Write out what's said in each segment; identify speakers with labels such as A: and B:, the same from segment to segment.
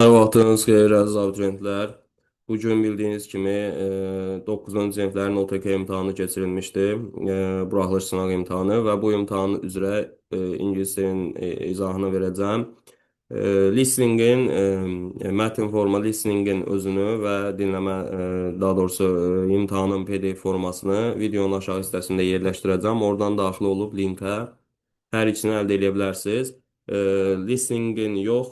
A: Hər vaxtınız xeyir əziz abituriyentlər. Bugün bildiyiniz kimi 9-cu siniflərin OTK imtahanı keçirilmişdi. Buraxılış sınaq imtahanı və bu imtahan üzrə ingilis dilinin izahını verəcəm. Listeningin, mətn forma listeningin özünü və dinləmə, daha doğrusu imtahanın PDF formasını videonun aşağı hissəsində yerləşdirəcəm. Oradan daxil olub linkə hər ikisini əldə edə bilərsiniz. Listeningin yox,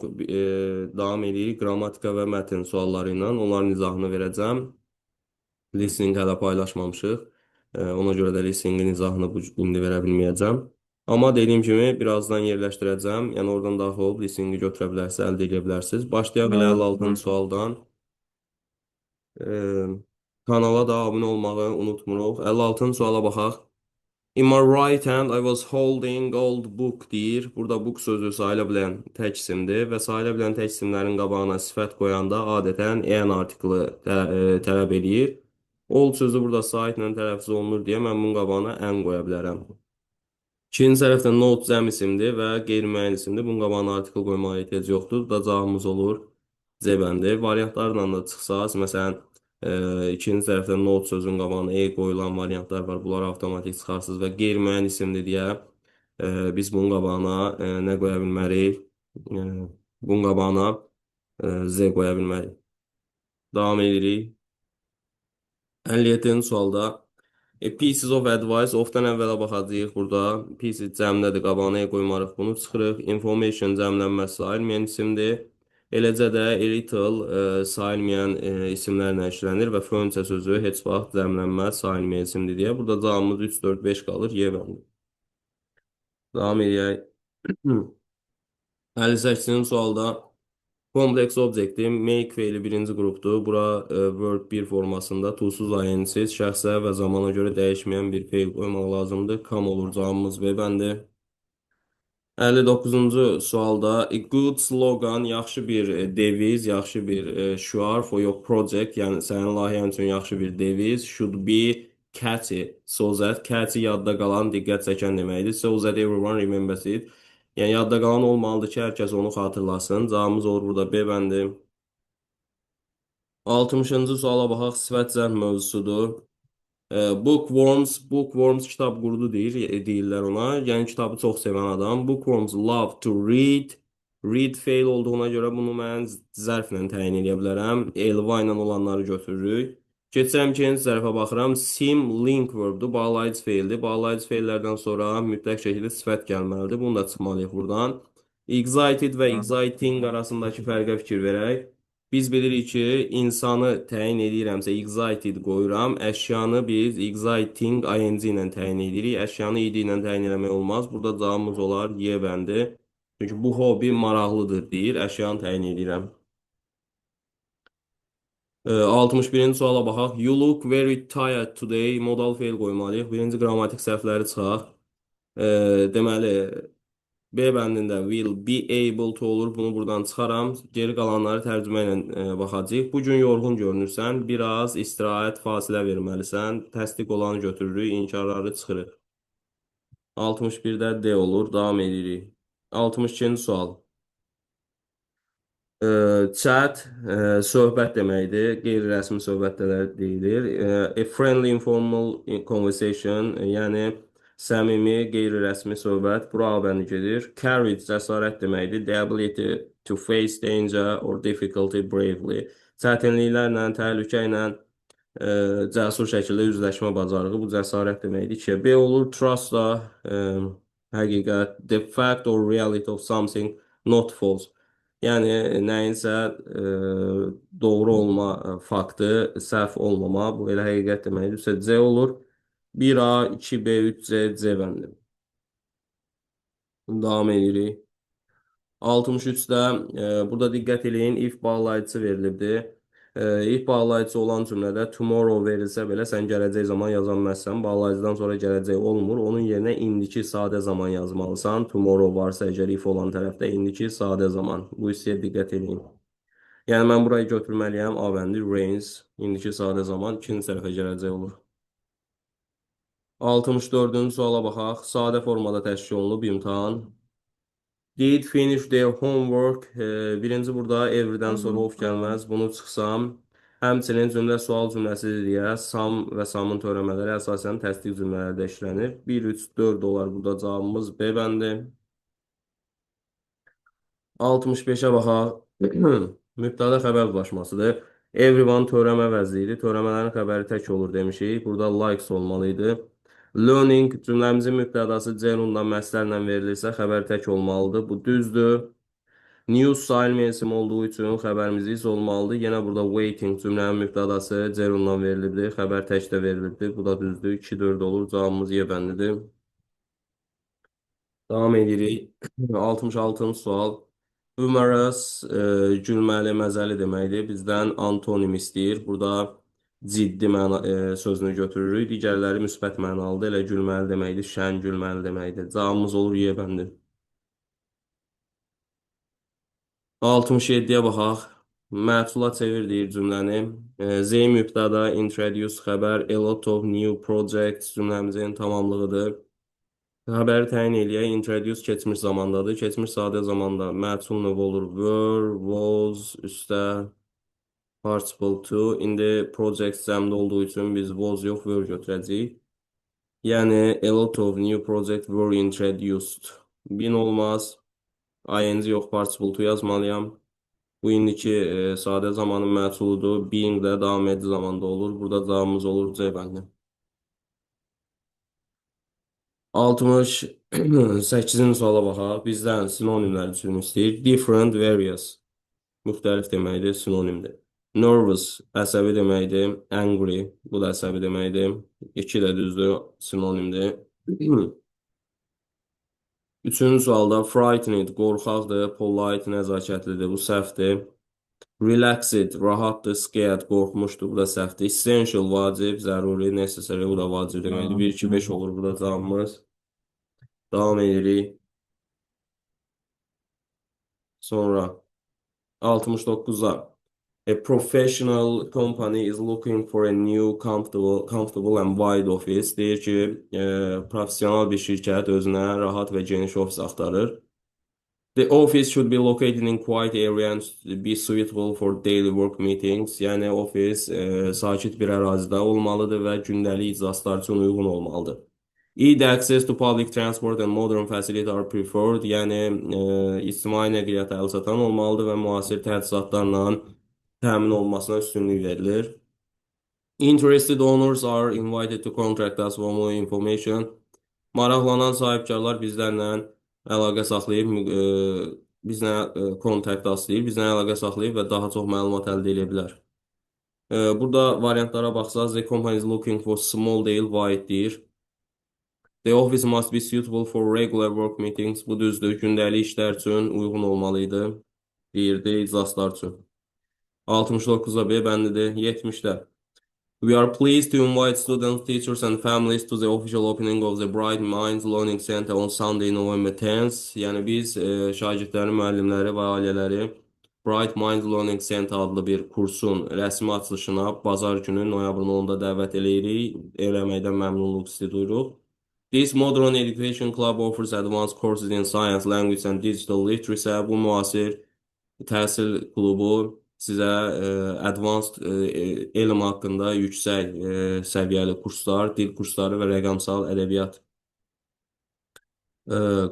A: davam edirik qrammatika və mətn sualları ilə. Onların izahını verəcəm. Listening hələ paylaşmamışıq. Ona görə də listeningin izahını indi verə bilməyəcəm. Amma dediyim kimi birazdan yerləşdirəcəm. Yəni oradan daxil olub listeningi götürə bilərsiniz, əldə edə bilərsiniz. Başlayaq 56-cı sualdan. Kanala da abunə olmağı unutmuruq. 56-cı suala baxaq. In my right hand I was holding old book deyir. Burada book sözü sayıla bilən tək isimdir və sayıla bilən tək isimlərin qabağına sifət qoyanda adətən an artiklı tələb edir. Old sözü burada saitlə tələffüz olunur deyə mən bunun qabağına an qoya bilərəm. İkinci tərəfdən note cəm isimdir və qeyri-müəyyən isimdir. Bunun qabağına artikl qoymağa ehtiyac yoxdur. Da cavabımız olur C bəndi. Variantlarla da çıxsaz, məsələn, ikinci tərəfdən note sözünün qabağına qoyulan variantlar var. Bunları avtomatik çıxarsınız və qeyri-müəyyən isimdir deyə biz bunun qabağına nə qoya bilmərik? Bunun qabağına Z qoya bilmərik. Davam edirik. 57-ci sualda pieces of advice ofdan əvvələ baxacağıq burada. Pieces cəmdədir, qabağına qoymarıq, bunu çıxırıq. Information cəmlənməsi sayılmayan isimdir. Eləcə də a little sayılmayan isimlərlə işlənir və fönçə sözü heç vaxt cəmlənməz sayılmayan isimdir deyə. Burada cavabımız 3, 4, 5 qalır. Y bəndi. Davam edək. 58-ci sualda kompleks obyekti make feili birinci qrupdur. Bura verb 1 formasında tuzsuz ayınsiz şəxsə və zamana görə dəyişməyən bir feil qoymaq lazımdır. Come olur cavabımız B bəndi. 59-cu sualda a good slogan, yaxşı bir deviz, yaxşı bir şüar for your project, yəni sənin layihən üçün yaxşı bir deviz should be catchy. So that catchy yadda qalan, diqqət çəkən deməkdir. So that everyone remembers it. Yəni yadda qalan olmalıdır ki, hər kəs onu xatırlasın. Cavabımız olur burada B bəndi. 60-cı suala baxaq, sifət zərf mövzusudur. Bookworms kitab qurdu deyirlər ona. Yəni kitabı çox sevən adam. Bookworms love to read. Read fail olduğuna görə bunu mən zərflə təyin edə bilərəm. Elva ilə olanları götürürük. Keçirəm ikinci zərfə baxıram. Sim link verbdur. Bağlayıcı feildir. Bağlayıcı feillərdən sonra mütləq şəkildə sifət gəlməlidir. Bunu da çıxmalıyıq buradan. Excited və exciting arasındakı fərqə fikir verək. Biz bilirik ki, insanı təyin edirəmsə excited qoyuram. Əşyanı biz exciting ing ilə təyin edirik. Əşyanı id ilə təyin eləmək olmaz. Burada cavabımız olar Y bəndi. Çünki bu hobi maraqlıdır deyir. Əşyanı təyin edirəm. 61-ci suala baxaq. You look very tired today. Modal feil qoymalıyıq. Birinci qrammatik səhvləri çıxaq. Deməli, B bəndində will be able to olur. Bunu buradan çıxaram. Geri qalanları tərcümə ilə baxacağıq. Bugün yorğun görünürsən. Biraz istirahət, fasilə verməlisən. Təsdiq olanı götürürük. İnkarları çıxırıq. 61-də D olur. Davam edirik. 62-ci sual. Chat söhbət deməkdir. Qeyri-rəsmi söhbətlər deyilir. A friendly informal conversation, yəni səmimi, qeyri-rəsmi söhbət. Bura bəndi gedir. Courage cəsarət deməkdir. The ability to face danger or difficulty bravely. Çətinliklərlə, təhlükə ilə cəsur şəkildə üzləşmə bacarığı bu cəsarət deməkdir ki, B olur. Trust da həqiqət, the fact or reality of something, not false. Yəni nəyinsə doğru olma faktı, səhv olmama, bu elə həqiqət deməkdir. C olur. 1A, 2B, 3C, C bəndi. Davam edirik. 63-də burada diqqət eləyin, if bağlayıcısı verilibdir. If bağlayıcısı olan cümlədə tomorrow verilsə belə sən gələcək zaman yaza bilməzsən. Bağlayıcıdan sonra gələcək olmur. Onun yerinə indiki sadə zaman yazmalısan. Tomorrow varsa əgər if olan tərəfdə indiki sadə zaman. Bu hissəyə diqqət eləyin. Yəni mən burayı götürməliyəm. A bəndi rains, indiki sadə zaman ikinci tərəfə gələcək olur. 64-cü suala baxaq. Sadə formada təşkil olunub imtahan. Did finish their homework. Birinci burada everydən sonra of gəlməz. Bunu çıxsam. Həmçinin cümlə sual cümləsi deyə some və some'ın törəmələri əsasən təsdiq cümlələrdə işlənir. 1, 3, 4 olar burada cavabımız B bəndi. 65-ə baxaq. Mübtəda xəbər ulaşmasıdır. Everyone törəmə vəzliyidir. Törəmələrin xəbəri tək olur demişik. Burada likes olmalı idi. Learning cümləmizin mübtədası gerundan məslərlə verilirsə xəbər tək olmalıdır. Bu düzdür. News sail mevsim olduğu üçün xəbərimiz is olmalıdır. Yenə burada waiting cümlənin mübtədası gerundan verilibdir. Xəbər tək də verilibdir. Bu da düzdür. 2-4 olur. Cavabımız Y bəndidir. Davam edirik. 66-cı sual. Humorous, gülməli, məzəli deməkdir. Bizdən antonim istəyir. Burada ciddi məna sözünü götürürük. Digərləri müsbət mənalıdır. Elə gülməli deməkdir, şən gülməli deməkdir. Cavabımız olur Y bəndi. 67-yə baxaq. Məhsula çevir deyir cümləni. Z mübtəda, introduce xəbər, a lot of new projects cümləmizin tamamlığıdır. Xəbəri təyin eləyək. Introduce keçmiş zamandadır. Keçmiş sadə zamanda məsul növ olur. Were, was, üstə, participle to. İndi project cəmdə olduğu üçün biz was yox, were götürəcəyik. Yəni, a lot of new projects were introduced. Bin olmaz. ING yox, participle to yazmalıyam. Bu indiki sadə zamanın məhsuludur. Being də davam edici zamanda olur. Burada cavabımız olur C bəndi. 68-ci suala baxaq. Bizdən sinonimlər üçün istəyir. Different, various. Müxtəlif deməkdir, sinonimdir. Nervous, əsəbi deməkdir. Angry, bu da əsəbi deməkdir. 2 də düzdür, sinonimdir. Üçüncü sualda frightened, qorxaqdır. Polite, nəzakətlidir. Bu səhvdir. Relaxed, rahatdır. Scared, qorxmuşdur. Bu da səhvdir. Essential, vacib, zəruri. Necessary, bu da vacib deməkdir. 1, 2, 5 olur burada cavabımız. Davam edirik. Sonra 69'a. A professional company is looking for a new comfortable and wide office. Deyir ki, profesional bir şirkət özünə rahat və geniş ofis axtarır. The office should be located in quiet area and be suitable for daily work meetings. Yəni ofis sakit bir ərazidə olmalıdır və gündəlik iclaslar üçün uyğun olmalıdır. Easy access to public transport and modern facility are preferred. Yəni ictimai nəqliyyata əlçatan olmalıdır və müasir təchizatlarla təmin olunmasına üstünlük verilir. Interested owners are invited to contact us for more information. Maraqlanan sahibkarlar bizlərlə əlaqə saxlayıb, bizlə kontakt aslayıb, bizlə əlaqə saxlayıb və daha çox məlumat əldə edə bilər. Burada variantlara baxsaq, the company is looking for small deyil, wide deyir. The office must be suitable for regular work meetings. Bu düzdür, gündəlik işlər üçün uyğun olmalıydı. Deyirdi, iclaslar üçün. 69-a B bəndidir, 70-də. We are pleased to invite students, teachers and families to the official opening of the Bright Minds Learning Center on Sunday, November 10th. Yəni biz şagirdlərin, müəllimləri və ailələri Bright Minds Learning Center adlı bir kursun rəsmi açılışına bazar günü noyabrın 10-da dəvət eləyirik. Eləməkdən məmnunluq hissi duyuruq. This Modern Education Club offers advanced courses in science, language and digital literacy. Bu müasir təhsil klubu sizə advanced elm haqqında yüksək səviyyəli kurslar, dil kursları və rəqəmsal ədəbiyyat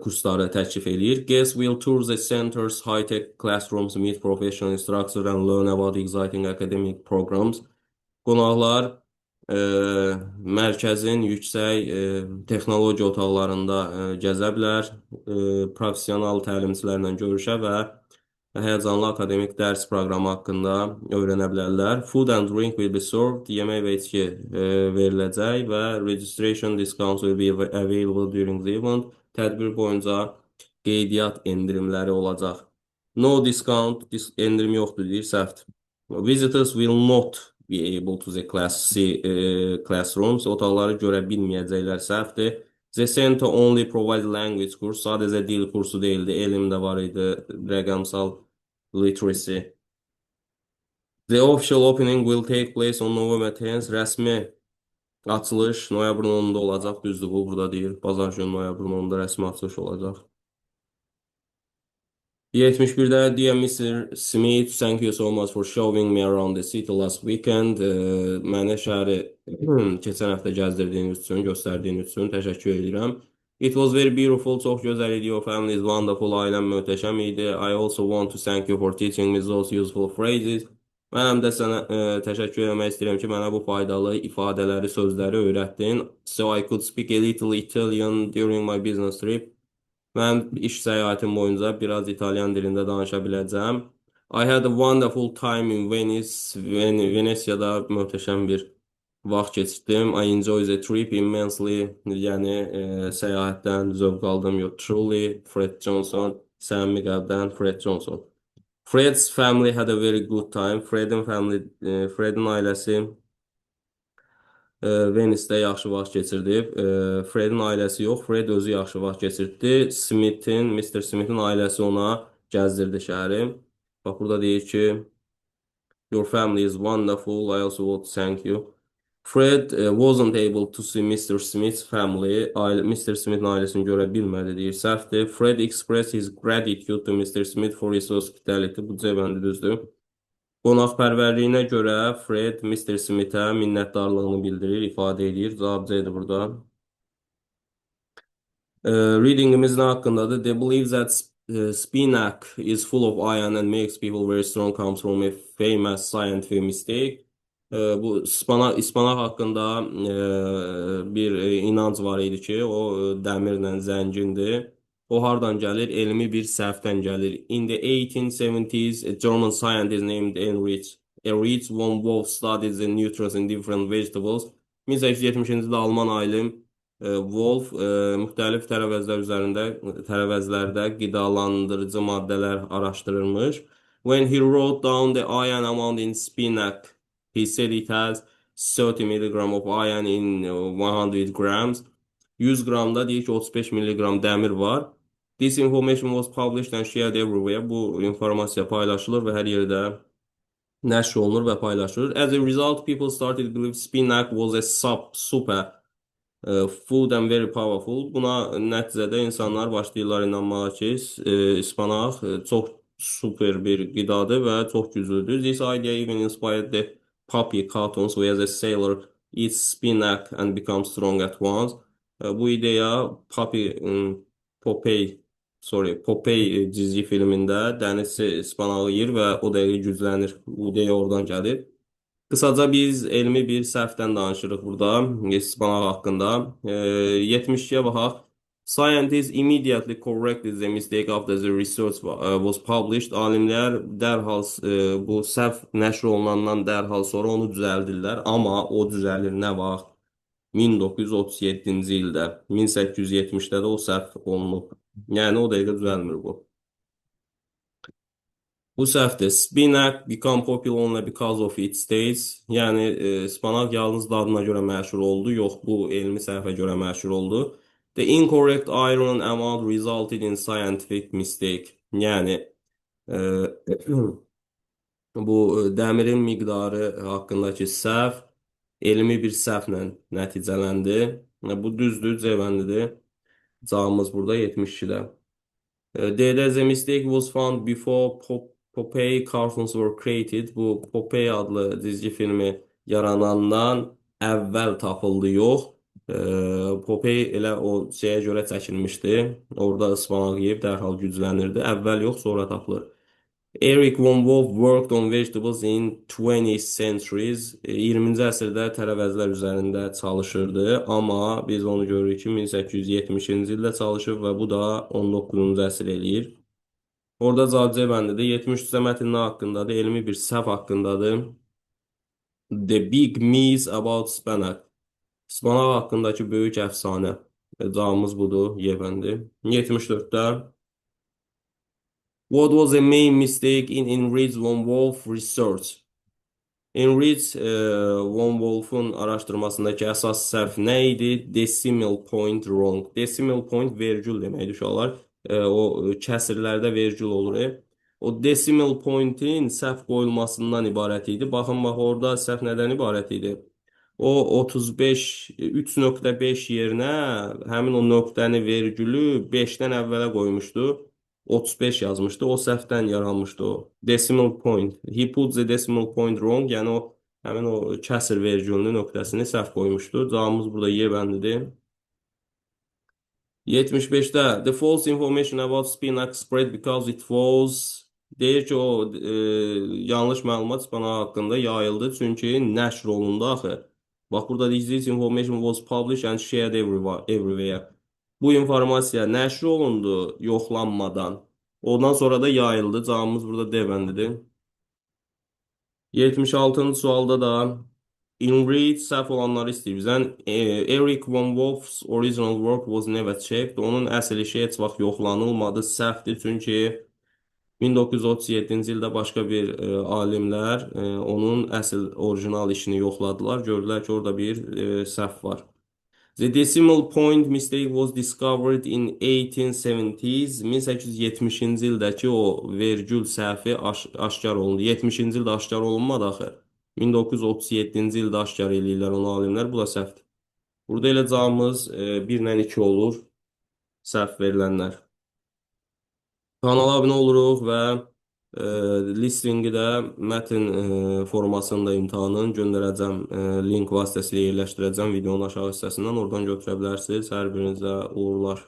A: kursları təklif eləyir. Guests will tour the center's high-tech classrooms, meet professional instructors and learn about exciting academic programs. Qonaqlar mərkəzin yüksək texnologiya otaqlarında gəzə bilər, professional təlimçilərlə görüşə və həyəcanlı akademik dərs proqramı haqqında öyrənə bilərlər. Food and drink will be served. Yemək və içki veriləcək və registration discounts will be available during the event. Tədbir boyunca qeydiyyat endirimləri olacaq. No discount, endirim yoxdur deyir, səhvdir. Visitors will not be able to the classrooms. Otaqları görə bilməyəcəklər, səhvdir. The center only provides language kurs. Sadəcə dil kursu deyildi. Elm də var idi. Rəqəmsal literacy. The official opening will take place on November 10th. Rəsmi Açılış noyabrın 10-da olacaq, düzdür bu burada deyir. Bazar günü noyabrın 10-da rəsmi açılış olacaq. 71'də Dear Mr. Smith, thank you so much for showing me around the city last weekend. Mənə şəhəri keçən həftə gəzdirdiyiniz üçün, göstərdiyiniz üçün təşəkkür edirəm. It was very beautiful, çox gözəl idi. Your family is wonderful, ailəm möhtəşəm idi. I also want to thank you for teaching me those useful phrases. Mən həm də sənə təşəkkür etmək istəyirəm ki, mənə bu faydalı ifadələri, sözləri öyrətdin. So I could speak a little Italian during my business trip. Mən iş səyahətim boyunca biraz İtalyan dilində danışa biləcəm. I had a wonderful time in Venice. Venesiyada möhtəşəm bir vaxt keçirdim. I enjoyed the trip immensely. Yəni səyahətdən zövq aldım. You truly Fred Johnson. Səmimi qəlbdən Fred Johnson. Fred's family had a very good time. Fred'in ailəsi Venice'də yaxşı vaxt keçirdib. Fredin ailəsi yox, Fred özü yaxşı vaxt keçirtdi. Mr. Smith'in ailəsi ona gəzdirdi şəhəri. Bax burada deyir ki, your family is wonderful. I also want to thank you. Fred wasn't able to see Mr. Smith's family. Mr. Smith'in ailəsini görə bilmədi deyir. Səhvdir. Fred expressed his gratitude to Mr. Smith for his hospitality. Bu cəbəndi düzdür. Qonaqpərvərliyinə görə Fred Mr. Smithə minnətdarlığını bildirir, ifadə edir. Cavab C-dir burada. Readingimiz nə haqqındadır? They believe that spinach is full of iron and makes people very strong comes from a famous scientific mistake. Bu ispanaq haqqında bir inanc var idi ki, o dəmirlə zəngindir. O hardan gəlir? Elmi bir səhvdən gəlir. In the 1870s, a German scientist named Erich von Wolff studied the nutrients in different vegetables. 1870-ci ildə Alman alim Wolff müxtəlif tərəvəzlərdə qidalandırıcı maddələr araşdırırmış. When he wrote down the iron amount in spinach, he said it has 30 milligram of iron in 100 grams. 100 qramda deyir ki, 35 milligram dəmir var. This information was published and shared everywhere. Bu informasiya paylaşılır və hər yerdə nəşr olunur və paylaşılır. As a result, people started to believe spinach was a super food and very powerful. Buna nəticədə insanlar başlayırlar inanmağa ki, ispanaq çox super bir qidadır və çox güclüdür. This idea even inspired the Poppy cartoons where as a sailor eats spinach and becomes strong at once. Bu ideya Popeye çizgi filmində dəniz ispanağı yeyir və o dəqiqə güclənir. Bu ideya oradan gəlir. Qısaca biz elmi bir səhvdən danışırıq burada ispanaq haqqında. 72-yə baxaq. Scientists immediately corrected the mistake after the research was published. Alimlər dərhal bu səhv nəşr olunandan dərhal sonra onu düzəldirlər. Amma o düzəlir nə vaxt? 1937-ci ildə. 1870-də də o səhv olunub. Yəni o dəqiqə düzəlmir bu. Bu səhvdir. Spinach become popular only because of its taste. Yəni ispanaq yalnız dadına görə məşhur oldu, yox bu elmi səhvə görə məşhur oldu. The incorrect iron amount resulted in scientific mistake. Yəni e, bu dəmirin miqdarı haqqındakı səhv elmi bir səhvlə nəticələndi. Bu düzdür, C bəndidir. Cavabımız burada 72-də. The mistake was found before Popeye cartoons were created. Bu Popeye adlı çizgi filmi yaranandan əvvəl tapıldı, yox. Popeye elə o şeyə görə çəkilmişdi. Orada ıspanaq yeyib dərhal güclənirdi. Əvvəl yox, sonra tapılır. Eric von Wolff worked on vegetables in 20th centuries. 20-ci əsrdə tərəvəzlər üzərində çalışırdı, amma biz onu görürük ki, 1870-ci ildə çalışıb və bu da 19-cu əsr eləyir. Orada cavab C bəndidir. 73-cə mətn nə haqqındadır? Elmi bir səhv haqqındadır. The Big Myth About Spinach. Ispanaq haqqındakı böyük əfsanə. Cavabımız budur, Y bəndi. 74-də What was the main mistake in Enrich von Wolff research? Enrich von Wolff'un araşdırmasındakı əsas səhv nə idi? Decimal point wrong. Decimal point vergül deməkdir uşaqlar. O kəsirlərdə vergül olur. O decimal point'in səhv qoyulmasından ibarət idi. Baxın, bax orada səhv nədən ibarət idi? O 35, 3.5 yerinə həmin o nöqtəni vergülü 5-dən əvvələ qoymuşdu. 35 yazmışdı. O səhvdən yaranmışdı o. Decimal point. He put the decimal point wrong. Yəni o həmin o kəsr vergülünü nöqtəsini səhv qoymuşdu. Cavabımız burada Y bəndidir. 75'te the false information about Spinax spread because it was deyir ki o yanlış məlumat Spinax haqqında yayıldı çünki nəşr olundu axı. Bax burada deyir this information was published and shared everywhere. Bu informasiya nəşr olundu yoxlanmadan. Ondan sonra da yayıldı. Cavabımız burada D bəndidir. 76-cı sualda da in read səhv olanları istəyir bizdən. Eric von Wolf's original work was never checked. Onun əsl işi heç vaxt yoxlanılmadı. Səhvdir çünki 1937-ci ildə başqa bir alimlər onun əsl orijinal işini yoxladılar. Gördülər ki, orada bir səhv var. The decimal point mistake was discovered in 1870s. 1870-ci ildəki o vergül səhvi aşkar olundu. 70-ci ildə aşkar olunmadı axı. 1937-ci ildə aşkar eləyirlər onu alimlər. Bu da səhvdir. Burada elə cavabımız 1 ilə 2 olur. Səhv verilənlər. Kanala abunə oluruq və listingi də mətn formasında imtahanın göndərəcəm. Link vasitəsilə yerləşdirəcəm videonun aşağı hissəsindən. Oradan götürə bilərsiniz. Hər birinizə uğurlar.